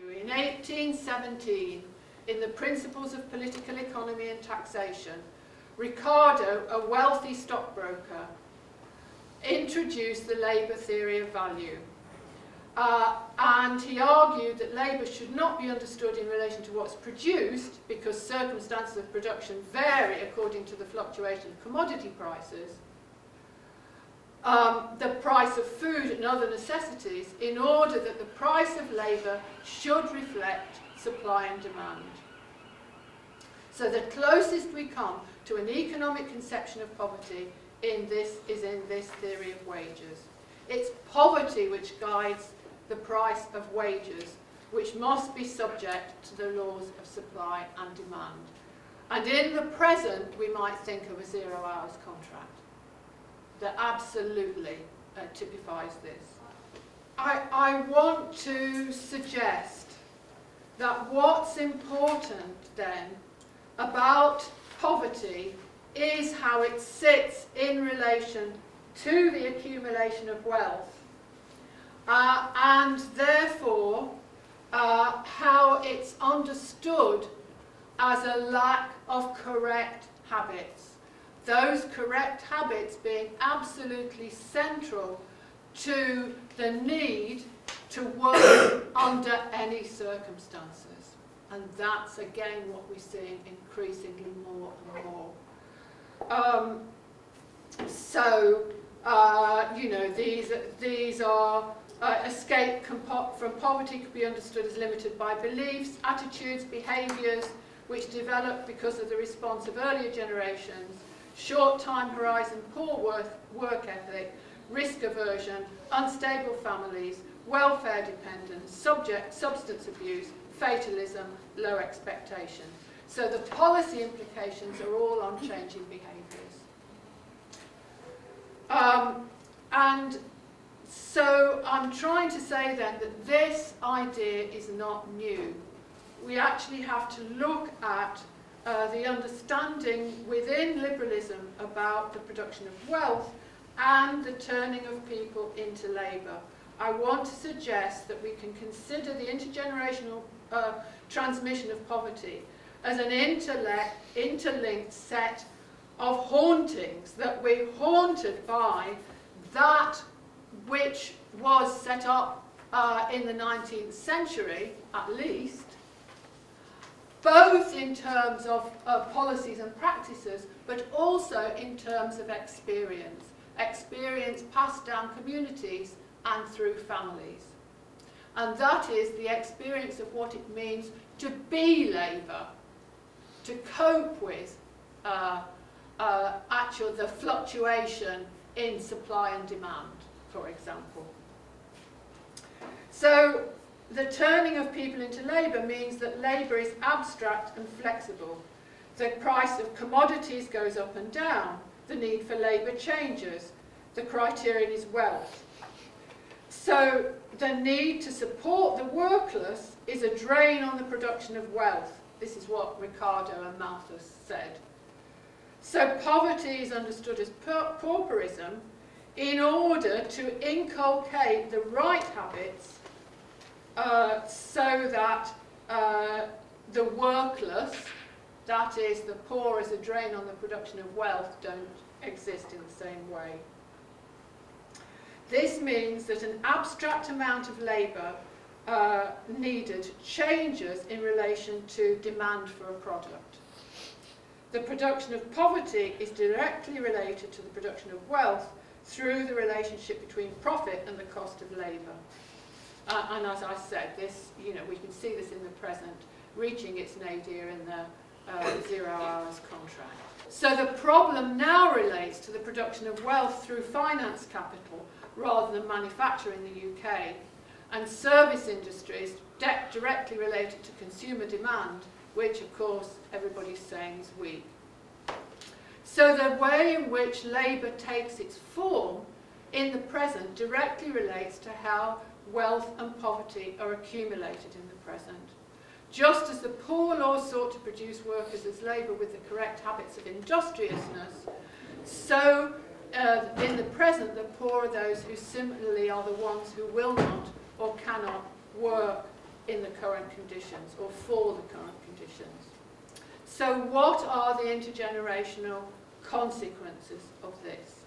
In 1817, in the Principles of Political Economy and Taxation, Ricardo, a wealthy stockbroker, introduced the labour theory of value. And he argued that labour should not be understood in relation to what's produced, because circumstances of production vary according to the fluctuation of commodity prices, the price of food and other necessities, in order that the price of labour should reflect supply and demand. So the closest we come to an economic conception of poverty is in this theory of wages. It's poverty which guides the price of wages, which must be subject to the laws of supply and demand. And in the present, we might think of a 0 hours contract that absolutely typifies this. I want to suggest that what's important then about poverty is how it sits in relation to the accumulation of wealth, and therefore how it's understood as a lack of correct habits. Those correct habits being absolutely central to the need to work under any circumstances. And that's again what we're seeing increasingly more and more. These are escape from poverty could be understood as limited by beliefs, attitudes, behaviours which develop because of the response of earlier generations, short time horizon, poor work ethic, risk aversion, unstable families, welfare dependence, substance abuse, fatalism, low expectation. So the policy implications are all on changing behaviours. And so I'm trying to say then that this idea is not new. We actually have to look at the understanding within liberalism about the production of wealth and the turning of people into labour. I want to suggest that we can consider the intergenerational transmission of poverty as an interlinked set of hauntings, that we're haunted by that which was set up in the 19th century, at least, both in terms of policies and practices, but also in terms of experience passed down communities and through families. And that is the experience of what it means to be labour, to cope with the fluctuation in supply and demand, for example. So the turning of people into labour means that labour is abstract and flexible. The price of commodities goes up and down. The need for labour changes. The criterion is wealth. So the need to support the workless is a drain on the production of wealth. This is what Ricardo and Malthus said. So poverty is understood as pauperism in order to inculcate the right habits so that the workless, that is the poor as a drain on the production of wealth, don't exist in the same way. This means that an abstract amount of labour needed changes in relation to demand for a product. The production of poverty is directly related to the production of wealth through the relationship between profit and the cost of labour. And as I said, this, we can see this in the present, reaching its nadir in the 0 hours contract. So the problem now relates to the production of wealth through finance capital rather than manufacture in the UK, and service industries directly related to consumer demand, which of course everybody's saying is weak. So the way in which labour takes its form in the present directly relates to how wealth and poverty are accumulated in the present. Just as the poor law sought to produce workers as labour with the correct habits of industriousness, so in the present the poor are those who similarly are the ones who will not or cannot work in the current conditions or for the current conditions. So what are the intergenerational consequences of this?